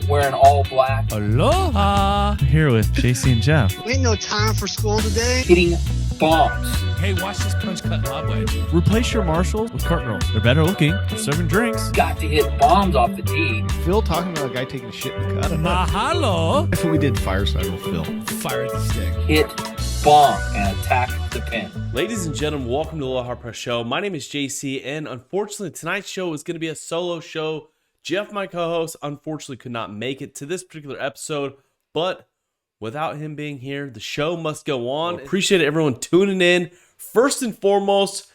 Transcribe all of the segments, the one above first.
wearing all black. Aloha! Here with JC and Jeff. We ain't no time for school today. Hitting bombs. Hey, watch this punch cut lob wedge. Replace your Marshalls with cart girls. They're better looking. They're serving drinks. Got to hit bombs off the tee. Phil talking about a guy taking a shit in the cut. Mahalo! That's what we did fireside with Phil. Fire at the stick. Hit bomb and attack the pin. Ladies and gentlemen, welcome to the Aloha Press Show. My name is JC, and unfortunately, tonight's show is going to be a solo show. Jeff, my co-host, unfortunately could not make it to this particular episode, but without him being here, the show must go on. Appreciate everyone tuning in. First and foremost,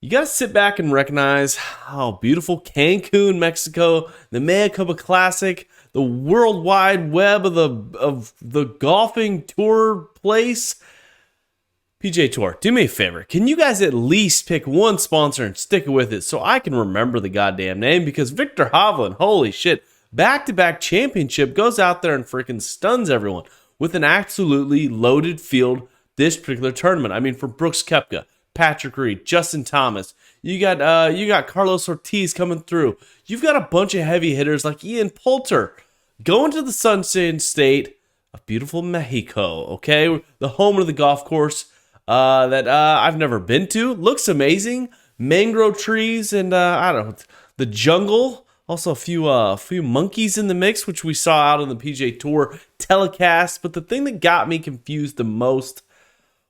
you got to sit back and recognize how beautiful Cancun, Mexico, the Mea Culpa Classic, the World Wide Web of the golfing tour place. PGA Tour, do me a favor. Can you guys at least pick one sponsor and stick with it so I can remember the goddamn name? Because Viktor Hovland, holy shit, back-to-back championship, goes out there and freaking stuns everyone with an absolutely loaded field this particular tournament. I mean, for Brooks Koepka, Patrick Reed, Justin Thomas, you got Carlos Ortiz coming through. You've got a bunch of heavy hitters like Ian Poulter going to the Sunshine State of beautiful Mexico, okay? The home of the golf course that I've never been to. Looks amazing. Mangrove trees and I don't know, the jungle. Also a few monkeys in the mix, which we saw out on the PGA Tour telecast. But the thing that got me confused the most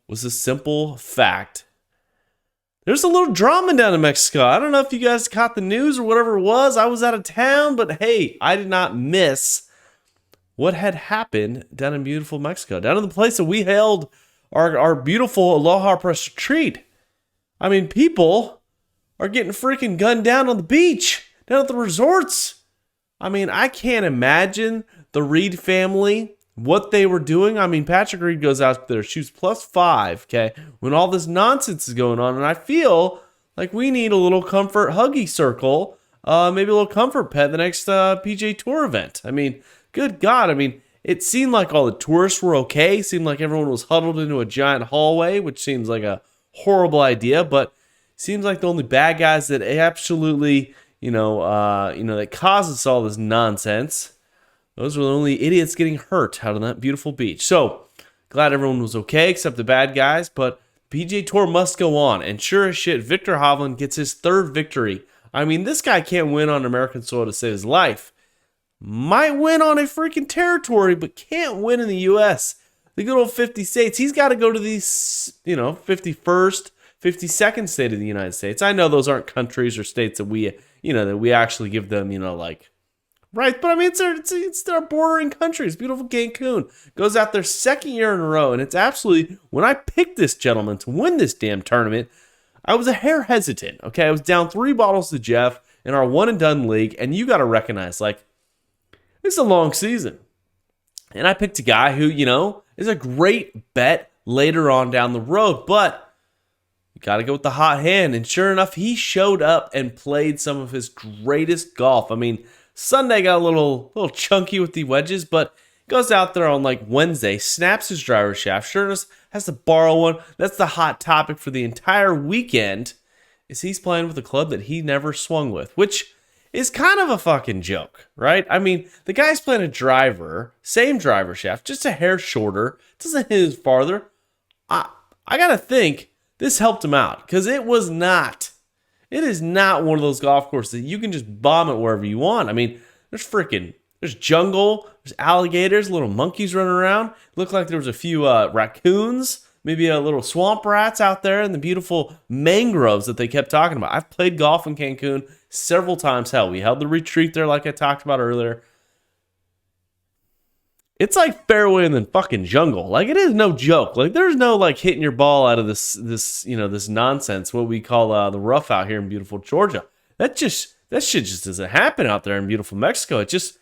was the simple fact. There's a little drama down in Mexico. I don't know if you guys caught the news or whatever it was. I was out of town, but hey, I did not miss what had happened down in beautiful Mexico. Down in the place that we held our beautiful Aloha Press retreat. I mean, people are getting freaking gunned down on the beach, down at the resorts. I mean, I can't imagine the Reed family, what they were doing. I mean, Patrick Reed goes out there, shoots +5, okay, when all this nonsense is going on. And I feel like we need a little comfort huggy circle, maybe a little comfort pet the next PGA Tour event. I mean, good God. I mean, it seemed like all the tourists were okay. It seemed like everyone was huddled into a giant hallway, which seems like a horrible idea, but it seems like the only bad guys that absolutely, that causes all this nonsense, those were the only idiots getting hurt out on that beautiful beach. So, glad everyone was okay except the bad guys, but PGA Tour must go on. And sure as shit, Viktor Hovland gets his third victory. I mean, this guy can't win on American soil to save his life. Might win on a freaking territory, but can't win in the U.S. The good old 50 states. He's got to go to these, 51st, 52nd state of the United States. I know those aren't countries or states that we actually give them, right. But I mean, it's their bordering countries. Beautiful Cancun goes out there second year in a row. And it's absolutely, when I picked this gentleman to win this damn tournament, I was a hair hesitant. Okay. I was down 3 bottles to Jeff in our one and done league. And you got to recognize, it's a long season. And I picked a guy who, is a great bet later on down the road. But you got to go with the hot hand. And sure enough, he showed up and played some of his greatest golf. I mean, Sunday got a little chunky with the wedges, but goes out there on Wednesday, snaps his driver shaft. Sure enough, has to borrow one. That's the hot topic for the entire weekend, is he's playing with a club that he never swung with, which is kind of a fucking joke, right? I mean, the guy's playing a driver, same driver shaft, just a hair shorter, doesn't hit as farther. I gotta think this helped him out, because it is not one of those golf courses that you can just bomb it wherever you want. I mean, there's jungle, there's alligators, little monkeys running around. Looked like there was a few raccoons, maybe a little swamp rats out there, and the beautiful mangroves that they kept talking about. I've played golf in Cancun several times. Hell, we held the retreat there like I talked about earlier. It's like fairway and then fucking jungle. It is no joke. There's no hitting your ball out of this nonsense, what we call the rough out here in beautiful Georgia. That shit just doesn't happen out there in beautiful Mexico. It just,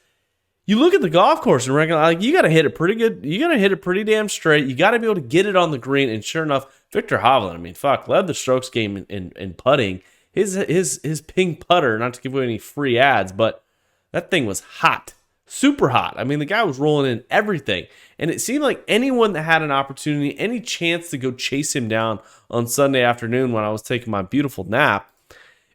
you look at the golf course and reckon, you got to hit it pretty good. You got to hit it pretty damn straight. You got to be able to get it on the green. And sure enough, Viktor Hovland, led the strokes game in putting. His ping putter, not to give away any free ads, but that thing was hot. Super hot. I mean, the guy was rolling in everything. And it seemed like anyone that had an opportunity, any chance to go chase him down on Sunday afternoon when I was taking my beautiful nap,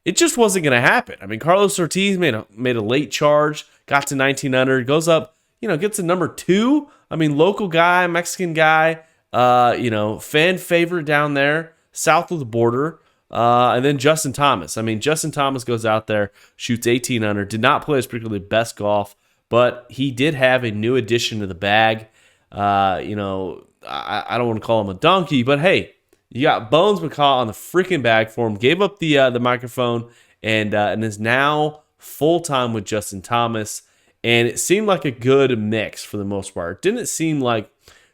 it just wasn't going to happen. I mean, Carlos Ortiz made a late charge, got to 19 under, goes up, gets to number 2. I mean, local guy, Mexican guy, fan favorite down there, south of the border. And then Justin Thomas. I mean, Justin Thomas goes out there, shoots 18 under, did not play his particularly best golf, but he did have a new addition to the bag. I don't want to call him a donkey, but hey, you got Bones McCaw on the freaking bag for him, gave up the microphone, and is now full-time with Justin Thomas. And it seemed like a good mix for the most part. It didn't seem like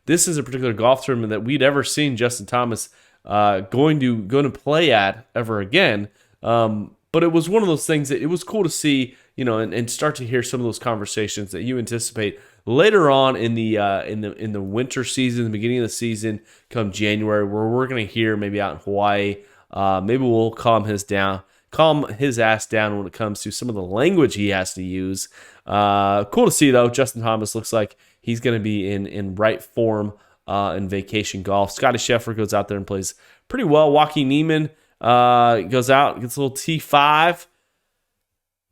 this is a particular golf tournament that we'd ever seen Justin Thomas going to play at ever again. But it was one of those things that it was cool to see, and start to hear some of those conversations that you anticipate later on in the winter season, the beginning of the season, come January, where we're going to hear maybe out in Hawaii. Maybe we'll calm his ass down when it comes to some of the language he has to use. Cool to see, though. Justin Thomas looks like he's going to be in right form in vacation golf. Scotty Scheffler goes out there and plays pretty well. Joaquin Niemann goes out, gets a little T5.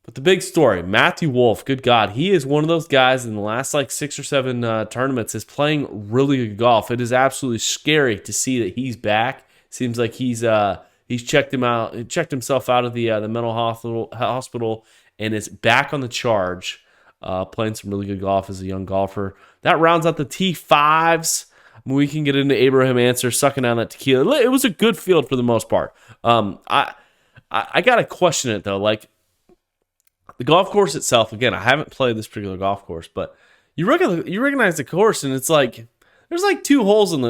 But the big story, Matthew Wolff, good God, he is one of those guys in the last 6 or 7 tournaments is playing really good golf. It is absolutely scary to see that he's back. Seems like he's checked himself out of the mental hospital and is back on the charge, playing some really good golf as a young golfer. That rounds out the T5s. We can get into Abraham Answer sucking down that tequila. It was a good field for the most part. I got to question it though. The golf course itself, again, I haven't played this particular golf course, but you recognize the course, and it's there's 2 holes on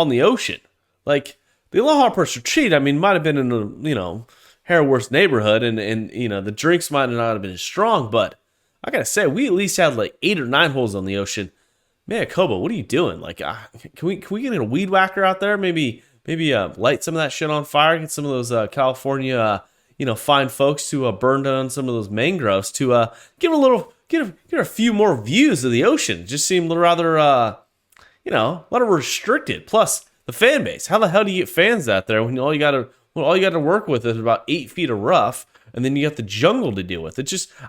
the ocean. The Aloha Press Retreat, I mean, might have been in a Hareworth neighborhood, and the drinks might not have been as strong, but I gotta say, we at least had 8 or 9 holes on the ocean. Man, Kobo, what are you doing? Can we get a weed whacker out there? Maybe light some of that shit on fire. Get some of those California fine folks to burn down some of those mangroves to get a few more views of the ocean. It just seemed rather a lot of restricted. Plus the fan base. How the hell do you get fans out there when all you got to work with is about 8 feet of rough, and then you got the jungle to deal with?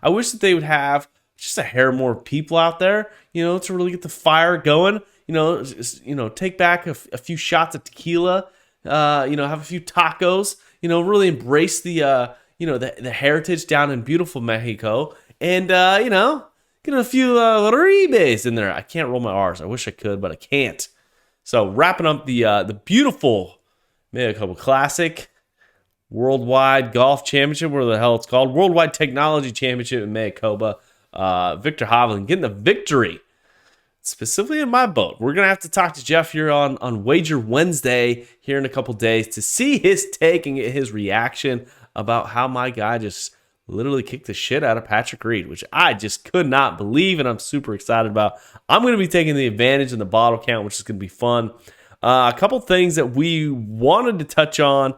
I wish that they would have just a hair more people out there, to really get the fire going. Take back a few shots of tequila. Have a few tacos. Really embrace the heritage down in beautiful Mexico, and get a few ribes in there. I can't roll my R's. I wish I could, but I can't. So wrapping up the beautiful Mexico Classic Worldwide Golf Championship, whatever the hell it's called, Worldwide Technology Championship in Maricopa. Victor Hovland getting the victory, specifically in my boat. We're going to have to talk to Jeff here on Wager Wednesday here in a couple days to see his take and get his reaction about how my guy just literally kicked the shit out of Patrick Reed, which I just could not believe, and I'm super excited about. I'm going to be taking the advantage in the bottle count, which is going to be fun. A couple things that we wanted to touch on,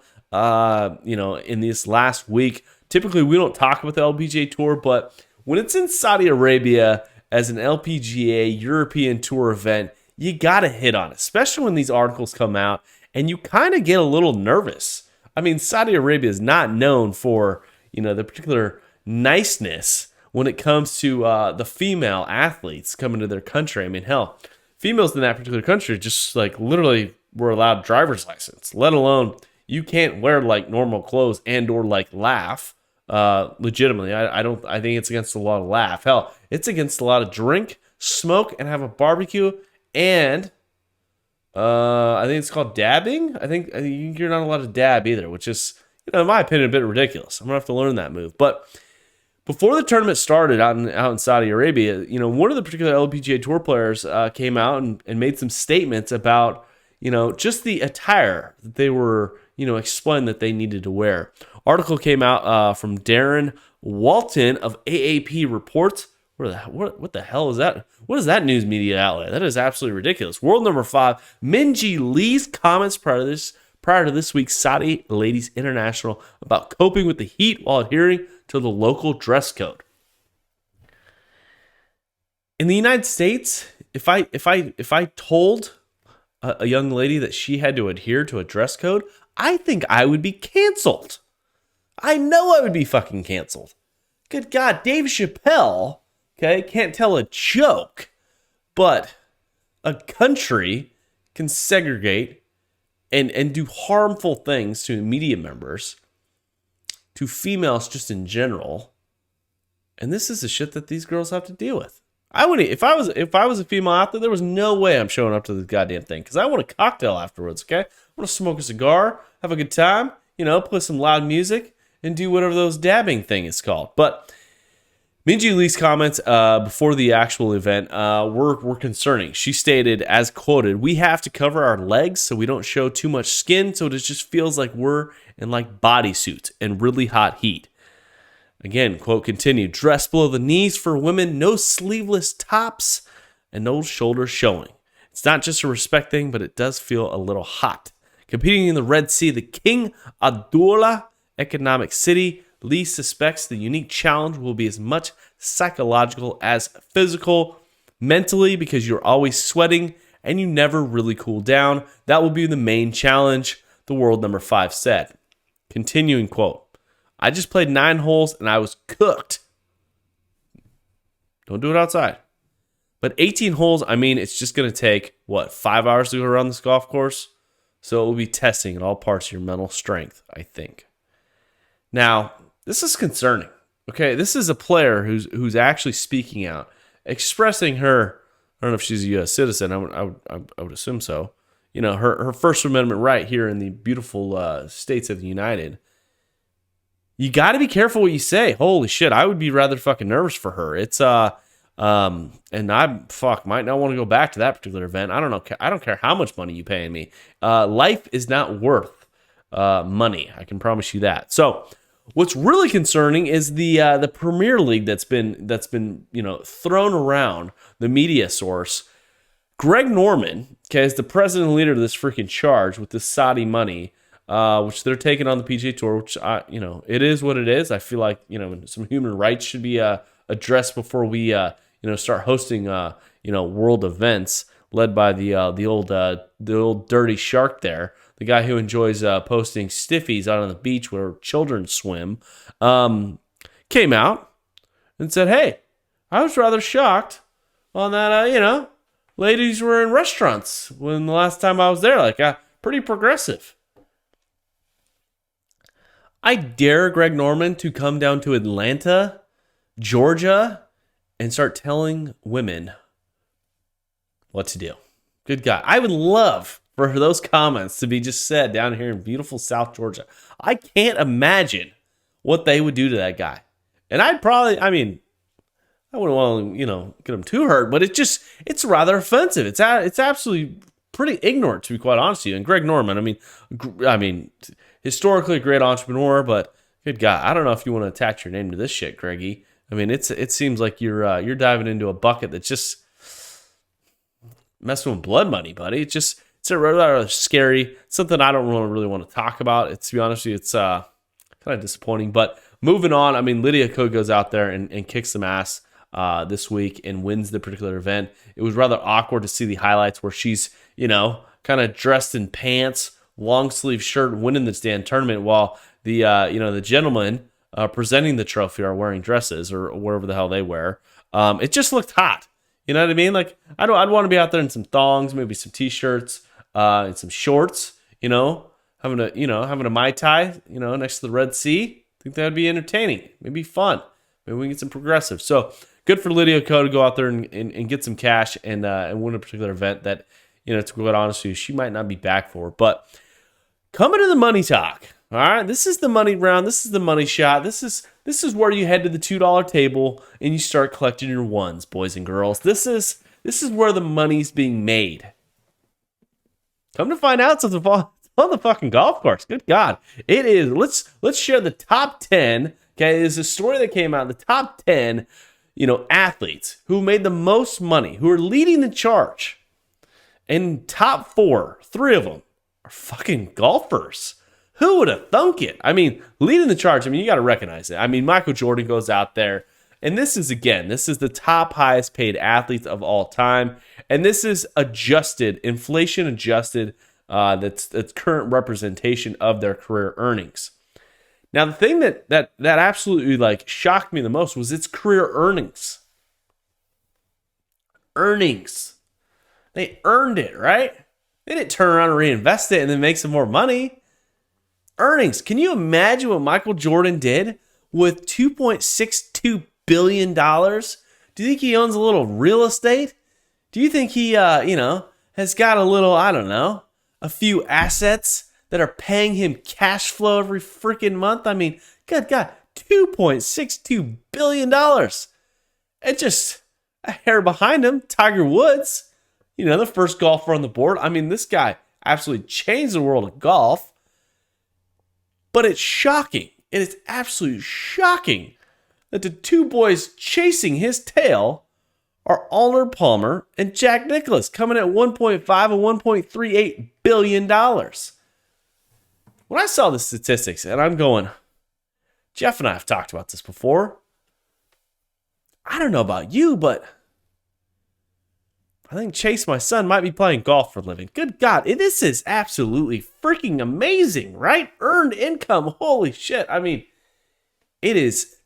in this last week. Typically, we don't talk about the LPGA Tour, but when it's in Saudi Arabia as an LPGA European Tour event, you got to hit on it, especially when these articles come out and you kind of get a little nervous. I mean, Saudi Arabia is not known for, the particular niceness when it comes to the female athletes coming to their country. I mean, hell, females in that particular country just literally were allowed driver's license, let alone you can't wear normal clothes and or laugh. Legitimately, I think it's against the law to laugh. Hell, it's against the law to drink, smoke, and have a barbecue. And I think it's called dabbing. I think you're not allowed to dab either, which is, in my opinion, a bit ridiculous. I'm gonna have to learn that move. But before the tournament started out in Saudi Arabia, one of the particular LPGA Tour players came out and made some statements about, just the attire that they were, explained that they needed to wear. Article came out from Darren Walton of AAP Reports. What the hell is that? What is that news media outlet? That is absolutely ridiculous. World number 5, Minji Lee's comments prior to this week's Saudi Ladies International about coping with the heat while adhering to the local dress code. In the United States, if I told a young lady that she had to adhere to a dress code, I think I would be canceled. I know I would be fucking canceled. Good God, Dave Chappelle okay, can't tell a joke, but a country can segregate and do harmful things to media members, to females just in general. And this is the shit that these girls have to deal with. I would, if I was a female out there was no way I'm showing up to this goddamn thing, because I want a cocktail afterwards, okay? I want to smoke a cigar, have a good time, play some loud music, and do whatever those dabbing thing is called. But Minji Lee's comments before the actual event were concerning. She stated, as quoted, "We have to cover our legs so we don't show too much skin, so it just feels like we're in like bodysuits and really hot heat." Again, quote continued, "Dress below the knees for women, no sleeveless tops, and no shoulders showing. It's not just a respect thing, but it does feel a little hot." Competing in the Red Sea, the King Abdullah economic city, Lee suspects the unique challenge will be as much psychological as physical, mentally, because you're always sweating and you never really cool down. That will be the main challenge, the world number 5 said. Continuing quote, "I just played 9 holes and I was cooked." Don't do it outside. But 18 holes, it's just going to take, 5 hours to go around this golf course? So it will be testing in all parts of your mental strength, I think. Now, this is concerning. Okay, this is a player who's actually speaking out, expressing her, I don't know if she's a U.S. citizen, I would assume so, her First Amendment right here in the beautiful states of the United. You got to be careful what you say. Holy shit, I would be rather fucking nervous for her. It's and I might not want to go back to that particular event. I don't know. I don't care how much money you paying me. Life is not worth money. I can promise you that. So, what's really concerning is the Premier League that's been thrown around, the media source. Greg Norman, okay, is the president and leader of this freaking charge with this Saudi money, which they're taking on the PGA Tour, which it is what it is. I feel like some human rights should be addressed before we start hosting world events led by the old dirty shark there. The guy who enjoys posting stiffies out on the beach where children swim, came out and said, "Hey, I was rather shocked on that, ladies were in restaurants when the last time I was there, pretty progressive." I dare Greg Norman to come down to Atlanta, Georgia, and start telling women what to do. Good God. I would love for those comments to be just said down here in beautiful South Georgia. I can't imagine what they would do to that guy. And I'd probably, I wouldn't want to, get him too hurt, but it's rather offensive. It's absolutely pretty ignorant, to be quite honest with you. And Greg Norman, historically a great entrepreneur, but good God, I don't know if you want to attach your name to this shit, Greggy. It seems like you're diving into a bucket that's just messing with blood money, buddy. It's rather scary. Something I don't really want to talk about. To be honest with you, it's kind of disappointing. But moving on, Lydia Ko goes out there and kicks some ass this week and wins the particular event. It was rather awkward to see the highlights where she's, kind of dressed in pants, long sleeve shirt, winning this damn tournament while the gentlemen presenting the trophy are wearing dresses or wherever the hell they wear. It just looked hot. You know what I mean? I'd want to be out there in some thongs, maybe some t-shirts, and some shorts, having a Mai Tai, next to the Red Sea. I think that'd be entertaining. Maybe fun. Maybe we can get some progressive. So good for Lydia Ko to go out there and get some cash and win a particular event that, to be quite honest with you, she might not be back for. But coming to the money talk. All right, this is the money round. This is the money shot. This is where you head to the $2 table and you start collecting your ones, boys and girls. This is where the money's being made. Come to find out, something on the fucking golf course. Good God, it is. Let's share the top 10. Okay, there's a story that came out. The top 10, athletes who made the most money, who are leading the charge, and top 4, 3 of them are fucking golfers. Who would have thunk it? Leading the charge, you got to recognize it. Michael Jordan goes out there, and this is the top highest paid athlete of all time. And this is inflation adjusted, that's current representation of their career earnings. Now, the thing that absolutely shocked me the most was its career earnings. earnings. They earned it, right? They didn't turn around and reinvest it and then make some more money. Earnings. Can you imagine what Michael Jordan did with $2.62 billion? Do you think he owns a little real estate? Do you think he, has got a little, a few assets that are paying him cash flow every freaking month? I mean, good God, $2.62 billion. And just a hair behind him, Tiger Woods, the first golfer on the board. I mean, this guy absolutely changed the world of golf. But it's shocking. It is absolutely shocking that the two boys chasing his tail are Arnold Palmer and Jack Nicklaus, coming at $1.5 and $1.38 billion. When I saw the statistics, and I'm going, Jeff and I have talked about this before. I don't know about you, but I think Chase, my son, might be playing golf for a living. Good God, this is absolutely freaking amazing, right? Earned income, holy shit. I mean, it is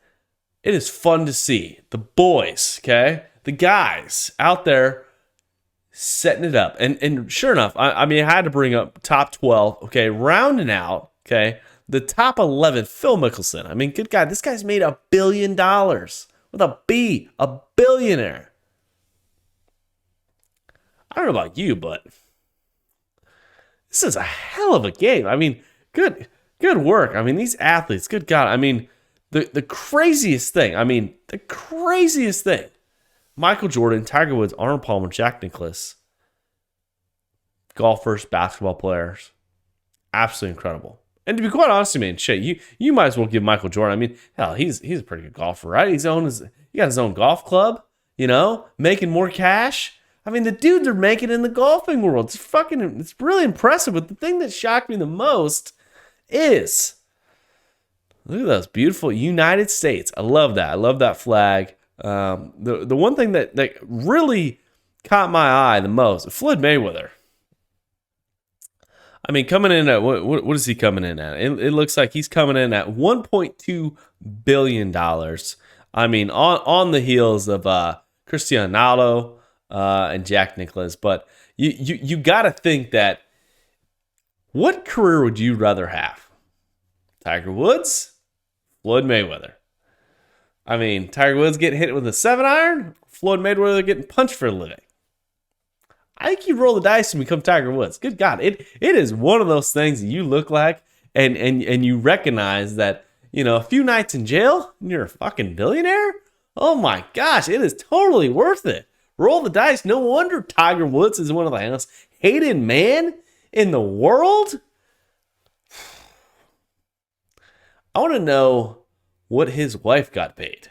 fun to see the boys, okay? The guys out there setting it up. And sure enough, I had to bring up top 12, okay? Rounding out, okay? The top 11, Phil Mickelson. I mean, good God, this guy's made $1 billion with a B, a billionaire. I don't know about you, but this is a hell of a game. I mean, good work. I mean, these athletes, good God. I mean, the craziest thing. Michael Jordan, Tiger Woods, Arnold Palmer, Jack Nicklaus, golfers, basketball players, absolutely incredible. And to be quite honest with me, man, shit, you might as well give Michael Jordan. I mean, hell, he's a pretty good golfer, right? He got his own golf club, making more cash. I mean, the dudes are making it in the golfing world. It's really impressive. But the thing that shocked me the most is, look at those beautiful United States. I love that. I love that flag. The one thing that really caught my eye the most, Floyd Mayweather. I mean, coming in at, what is he coming in at? It looks like he's coming in at $1.2 billion. I mean, on the heels of Cristiano and Jack Nicklaus. But you got to think that, what career would you rather have? Tiger Woods? Floyd Mayweather? I mean, Tiger Woods getting hit with a 7-iron? Floyd Mayweather getting punched for a living? I think you roll the dice and become Tiger Woods. Good God. It is one of those things that you look like and you recognize that, a few nights in jail and you're a fucking billionaire? Oh my gosh, it is totally worth it. Roll the dice. No wonder Tiger Woods is one of the most hated men in the world. I want to know what his wife got paid.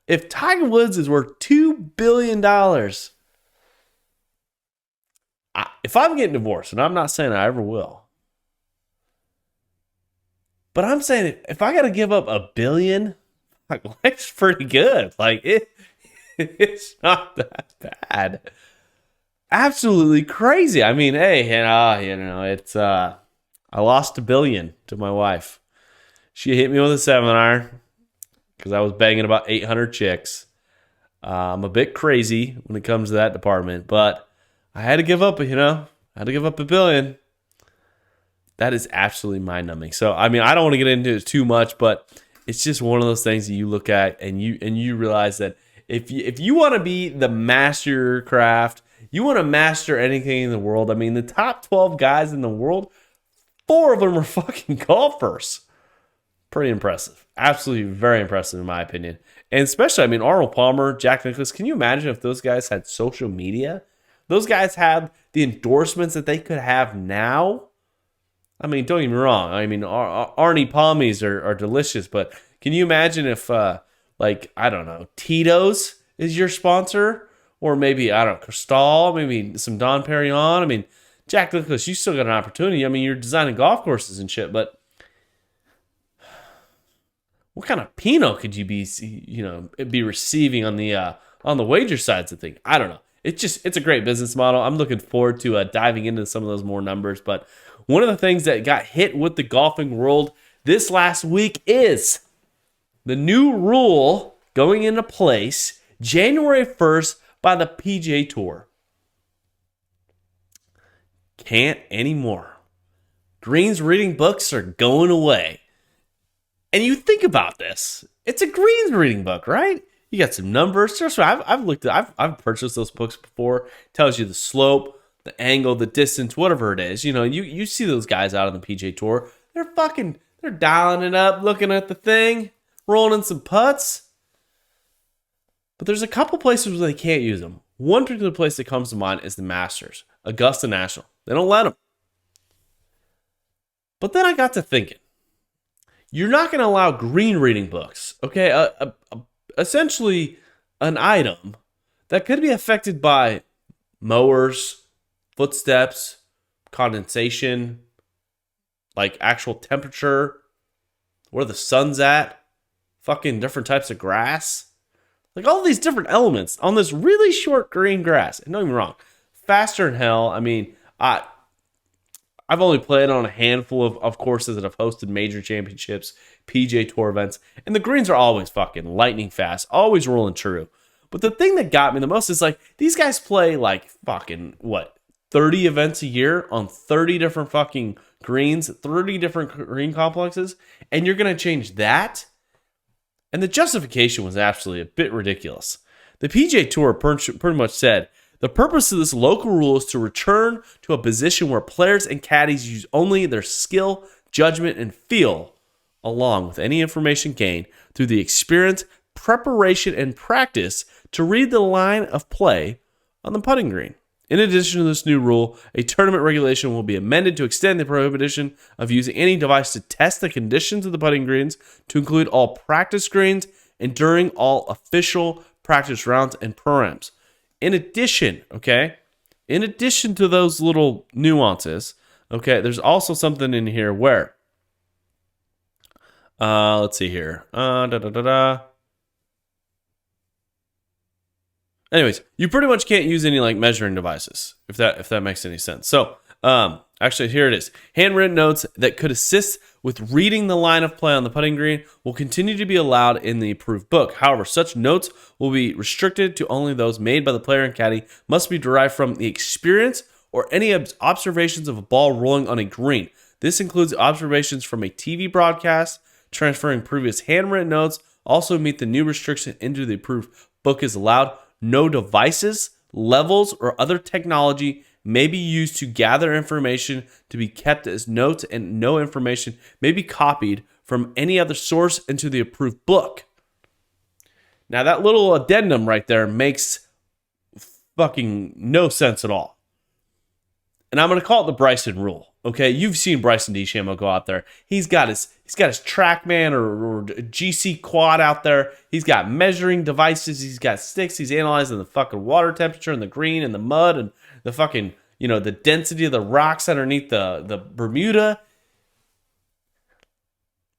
If Tiger Woods is worth $2 billion, if I'm getting divorced, and I'm not saying I ever will, but I'm saying if I got to give up $1 billion, life's pretty good. It's not that bad. Absolutely crazy. I mean, hey, it's I lost $1 billion to my wife. She hit me with a 7-iron because I was banging about 800 chicks. I'm a bit crazy when it comes to that department, but I had to give up, $1 billion. That is absolutely mind-numbing. So, I mean, I don't want to get into it too much, but it's just one of those things that you look at and you realize that if you want to be the master of your craft, you want to master anything in the world. I mean, the top 12 guys in the world, 4 of them are fucking golfers. Pretty impressive. Absolutely very impressive in my opinion. And especially, I mean, Arnold Palmer, Jack Nicklaus, can you imagine if those guys had social media? Those guys had the endorsements that they could have now. I mean, don't get me wrong. I mean, Arnie Palmies are delicious, but can you imagine if, Tito's is your sponsor? Or maybe, Cristal, maybe some Dom Perignon. I mean, Jack Nicklaus, you still got an opportunity. I mean, you're designing golf courses and shit, but what kind of Pinot could you be receiving on the wager sides of things? I don't know. It's a great business model. I'm looking forward to diving into some of those more numbers. But one of the things that got hit with the golfing world this last week is the new rule going into place January 1st by the PGA Tour. Can't anymore. Greens reading books are going away. And you think about this. It's a greens reading book, right? You got some numbers. I've purchased those books before. It tells you the slope, the angle, the distance, whatever it is. You see those guys out on the PGA Tour. They're dialing it up, looking at the thing, rolling in some putts. But there's a couple places where they can't use them. One particular place that comes to mind is the Masters, Augusta National. They don't let them. But then I got to thinking, you're not going to allow green reading books, okay? Essentially, an item that could be affected by mowers, footsteps, condensation, like actual temperature, where the sun's at, fucking different types of grass. Like all these different elements on this really short green grass. And don't get me wrong, faster than hell. I mean, I've only played on a handful of courses that have hosted major championships, PGA Tour events, and the greens are always fucking lightning fast, always rolling true. But the thing that got me the most is like these guys play like fucking 30 events a year on 30 different fucking greens, 30 different green complexes, and you're gonna change that? And the justification was absolutely a bit ridiculous. The PGA Tour pretty much said, the purpose of this local rule is to return to a position where players and caddies use only their skill, judgment, and feel, along with any information gained through the experience, preparation, and practice to read the line of play on the putting green. In addition to this new rule, a tournament regulation will be amended to extend the prohibition of using any device to test the conditions of the putting greens to include all practice greens and during all official practice rounds and programs. In addition to those little nuances, there's also something in here where, let's see here, Anyways, you pretty much can't use any like measuring devices, if that makes any sense. So, actually, here it is. Handwritten notes that could assist with reading the line of play on the putting green will continue to be allowed in the approved book. However, such notes will be restricted to only those made by the player and caddy, must be derived from the experience or any observations of a ball rolling on a green. This includes observations from a TV broadcast. Transferring previous handwritten notes also meet the new restriction into the approved book is allowed. No devices, levels, or other technology may be used to gather information to be kept as notes, and no information may be copied from any other source into the approved book. Now, that little addendum right there makes fucking no sense at all. And I'm going to call it the Bryson rule. Okay, you've seen Bryson DeChambeau go out there. He's got his TrackMan or GC quad out there. He's got measuring devices. He's got sticks. He's analyzing the fucking water temperature and the green and the mud and the fucking, the density of the rocks underneath the Bermuda.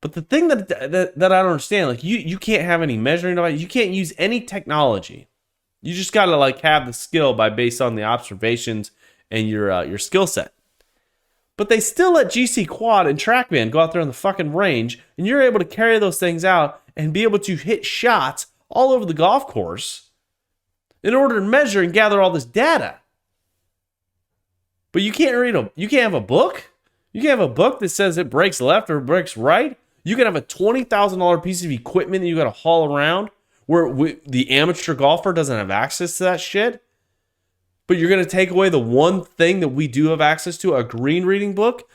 But the thing that I don't understand, like you can't have any measuring device. You can't use any technology. You just got to like have the skill based on the observations and your skill set. But they still let GC Quad and TrackMan go out there on the fucking range, and you're able to carry those things out and be able to hit shots all over the golf course in order to measure and gather all this data. But you can't have a book? You can't have a book that says it breaks left or breaks right? You can have a $20,000 piece of equipment that you got to haul around where the amateur golfer doesn't have access to that shit? But you're going to take away the one thing that we do have access to, a green reading book?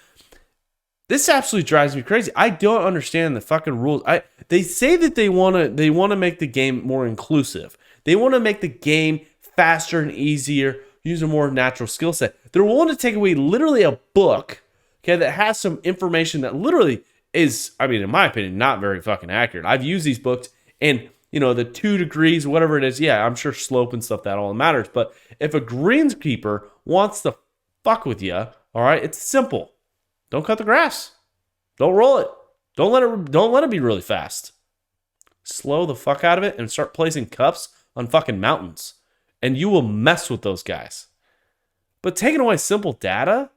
This absolutely drives me crazy. I don't understand the fucking rules. They say that they want to make the game more inclusive. They want to make the game faster and easier, use a more natural skill set. They're willing to take away literally a book, that has some information that literally is, in my opinion, not very fucking accurate. I've used these books and the 2 degrees, whatever it is, yeah, I'm sure slope and stuff, that all matters. But if a greenskeeper wants to fuck with you, all right, it's simple. Don't cut the grass. Don't roll it. Don't let it be really fast. Slow the fuck out of it and start placing cups on fucking mountains. And you will mess with those guys. But taking away simple data,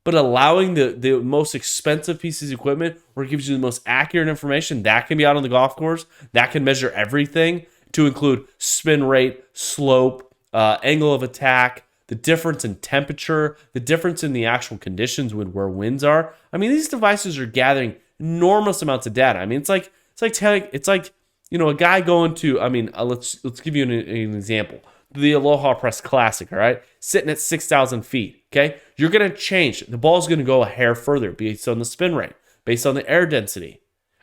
but allowing the most expensive pieces of equipment where it gives you the most accurate information, that can be out on the golf course, that can measure everything to include spin rate, slope, angle of attack, the difference in temperature, the difference in the actual conditions where winds are. I mean, these devices are gathering enormous amounts of data. I mean, it's like a guy going to. I mean, let's give you an example. The Aloha Press Classic, all right, sitting at 6,000 feet. Okay, you're gonna change. The ball's gonna go a hair further based on the spin rate, based on the air density.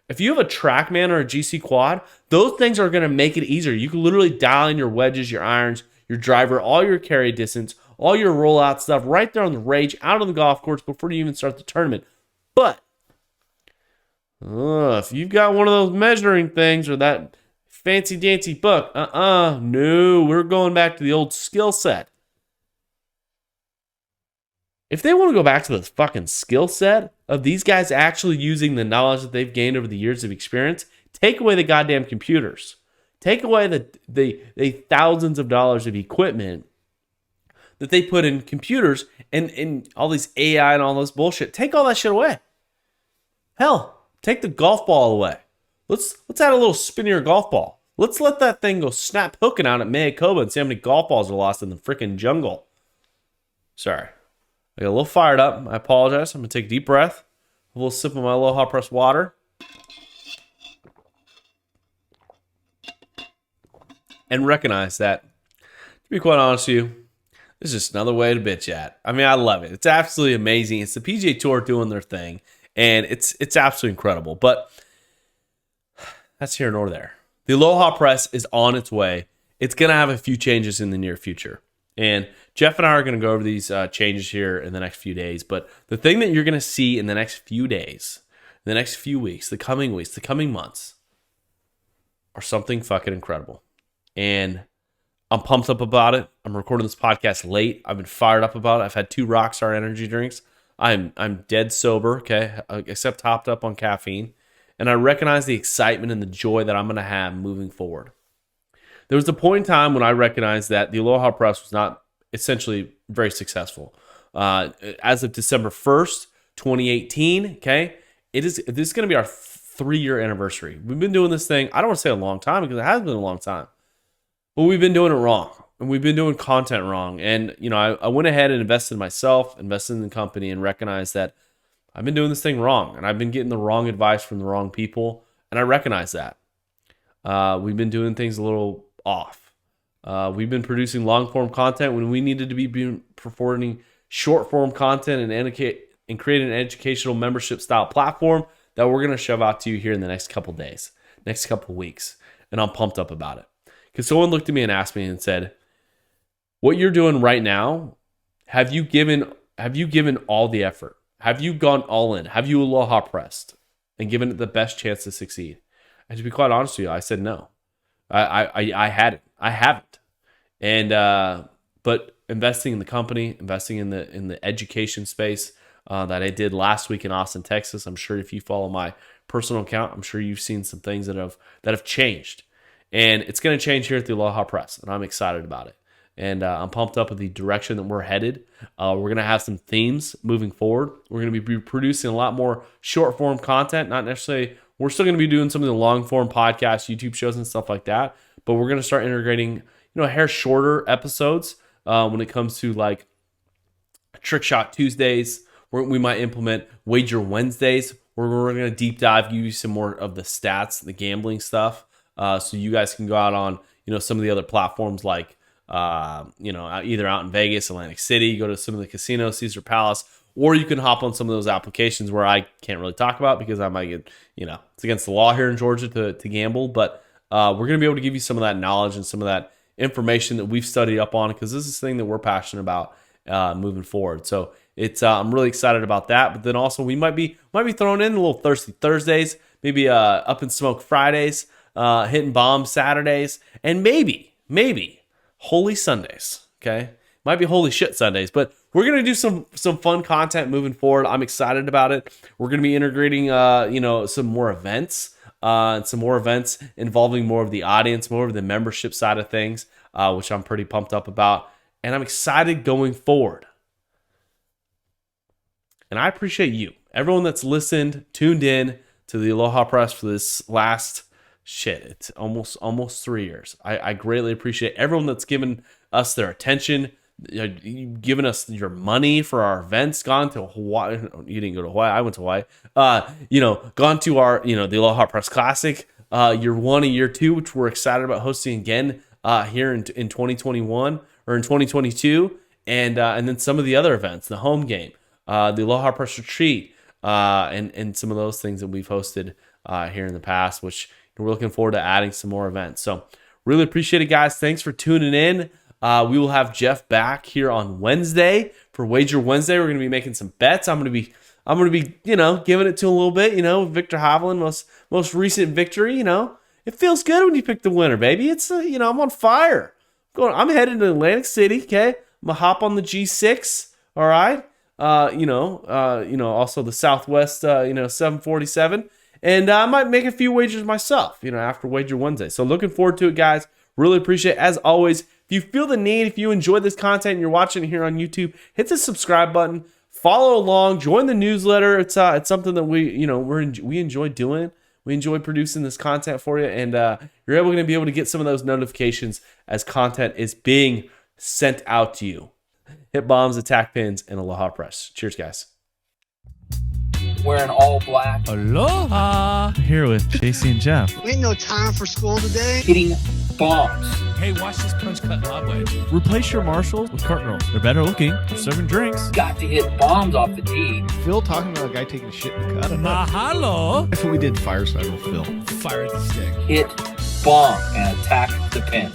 If you have a TrackMan or a GC Quad, those things are gonna make it easier. You can literally dial in your wedges, your irons, your driver, all your carry distance, all your rollout stuff right there on the range, out on the golf course before you even start the tournament. But if you've got one of those measuring things or that fancy dancy book, no, we're going back to the old skill set. If they want to go back to the fucking skill set of these guys actually using the knowledge that they've gained over the years of experience, take away the goddamn computers. Take away the thousands of dollars of equipment that they put in computers and all these AI and all this bullshit. Take all that shit away. Hell, take the golf ball away. Let's add a little spinnier golf ball. Let's let that thing go snap hooking out at Mayakoba and see how many golf balls are lost in the freaking jungle. Sorry. I got a little fired up. I apologize. I'm going to take a deep breath. A little sip of my Aloha Press water. And recognize that, to be quite honest with you, this is just another way to bitch at. I mean, I love it. It's absolutely amazing. It's the PGA Tour doing their thing. And it's absolutely incredible. But that's here nor there. The Aloha Press is on its way. It's going to have a few changes in the near future. And Jeff and I are going to go over these changes here in the next few days. But the thing that you're going to see in the next few days, the next few weeks, the coming months, are something fucking incredible. And I'm pumped up about it. I'm recording this podcast late. I've been fired up about it. I've had 2 Rockstar energy drinks. I'm dead sober, okay, except topped up on caffeine. And I recognize the excitement and the joy that I'm going to have moving forward. There was a point in time when I recognized that the Aloha Press was not essentially very successful. As of December 1st, 2018, okay, this is going to be our 3-year anniversary. We've been doing this thing, I don't want to say a long time because it has been a long time, but we've been doing it wrong. And we've been doing content wrong. And, I went ahead and invested in myself, invested in the company, and recognized that I've been doing this thing wrong. And I've been getting the wrong advice from the wrong people. And I recognize that. We've been doing things a little off. We've been producing long-form content when we needed to be performing short-form content and create an educational membership-style platform that we're going to shove out to you here in the next couple days, next couple weeks. And I'm pumped up about it. Because someone looked at me and asked me and said, what you're doing right now, have you given all the effort? Have you gone all in? Have you Aloha pressed and given it the best chance to succeed? And to be quite honest with you, I said no. I hadn't. I haven't. And but investing in the company, investing in the education space that I did last week in Austin, Texas. I'm sure if you follow my personal account, I'm sure you've seen some things that have changed. And it's going to change here at the Aloha Press, and I'm excited about it. And I'm pumped up with the direction that we're headed. We're going to have some themes moving forward. We're going to be producing a lot more short-form content, not necessarily. We're still going to be doing some of the long-form podcasts, YouTube shows, and stuff like that. But we're going to start integrating, a hair shorter episodes when it comes to like Trick Shot Tuesdays. We might implement Wager Wednesdays, where we're going to deep dive, give you some more of the stats, the gambling stuff, so you guys can go out on some of the other platforms like either out in Vegas, Atlantic City, go to some of the casinos, Caesar Palace, or you can hop on some of those applications where I can't really talk about because I might get, it's against the law here in Georgia to gamble. But we're going to be able to give you some of that knowledge and some of that information that we've studied up on because this is the thing that we're passionate about moving forward. So it's I'm really excited about that. But then also we might be throwing in a little Thirsty Thursdays, maybe Up in Smoke Fridays, Hitting Bomb Saturdays, and maybe Holy Sundays, okay? Might be Holy Shit Sundays, but we're going to do some fun content moving forward. I'm excited about it. We're going to be integrating, some more events, and some more events involving more of the audience, more of the membership side of things, which I'm pretty pumped up about. And I'm excited going forward. And I appreciate you, everyone that's listened, tuned in to the Aloha Press for this last it's almost 3 years. I greatly appreciate everyone that's given us their attention, giving us your money for our events, gone to Hawaii. You didn't go to Hawaii. I went to Hawaii. Gone to our, the Aloha Press Classic, year 1 and year 2, which we're excited about hosting again here in 2021 or in 2022. And then some of the other events, the home game, the Aloha Press Retreat, and some of those things that we've hosted here in the past, which we're looking forward to adding some more events. So really appreciate it, guys. Thanks for tuning in. We will have Jeff back here on Wednesday for Wager Wednesday. We're going to be making some bets. I'm going to be, giving it to him a little bit, Viktor Hovland, most recent victory, it feels good when you pick the winner, baby. It's, I'm on fire. I'm headed to Atlantic City. Okay. I'm going to hop on the G6. All right. Also the Southwest, 747. And I might make a few wagers myself, after Wager Wednesday. So looking forward to it, guys. Really appreciate it. As always, if you feel the need, if you enjoy this content and you're watching it here on YouTube, hit the subscribe button, follow along, join the newsletter. It's something that we enjoy doing. We enjoy producing this content for you, and you're going to be able to get some of those notifications as content is being sent out to you. Hit bombs, attack pins, and Aloha Press. Cheers, guys. Wearing all black. Aloha! Here with JC and Jeff. We ain't no time for school today. Hitting bombs. Hey, watch this punch cut lob wedge. Replace your marshals with cart girls. They're better looking. They're serving drinks. Got to hit bombs off the tee. Phil talking about a guy taking a shit in the gutter. Mahalo! That's what we did fireside with Phil. Fire the stick. Hit bomb and attack the pin.